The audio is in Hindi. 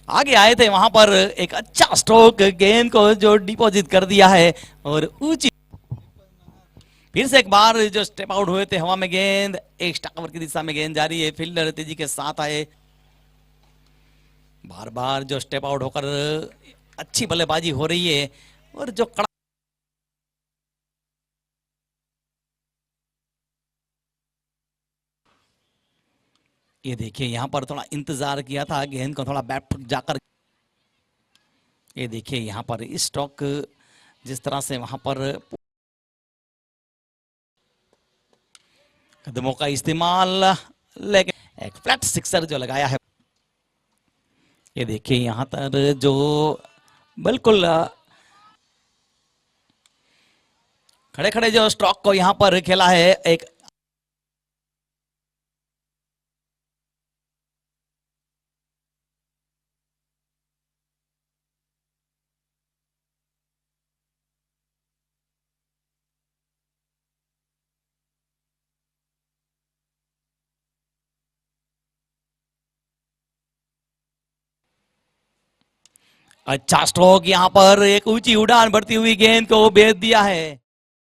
आगे आए थे वहां पर एक अच्छा स्ट्रोक, गेंद को जो डिपॉजिट कर दिया है और ऊंची फिर से एक बार जो स्टेप आउट हुए थे हवा में, गेंद एक टावर की दिशा में गेंद जा रही है, फील्डर तेजी के साथ आए, बार बार जो स्टेप आउट होकर अच्छी बल्लेबाजी हो रही है और जो कड़ा ये देखिए यहां पर थोड़ा इंतजार किया था, गेंद को थोड़ा बैक फुट जाकर ये देखिए यहां पर इस स्ट्रोक जिस तरह से वहां पर कदमों का इस्तेमाल, लेकिन एक फ्लैट सिक्सर जो लगाया है, ये देखिए यहां पर जो बिल्कुल खड़े खड़े जो स्ट्रोक को यहां पर खेला है, एक अच्छा स्ट्रोक, यहां पर एक ऊंची उड़ान बढ़ती हुई गेंद को भेज दिया है।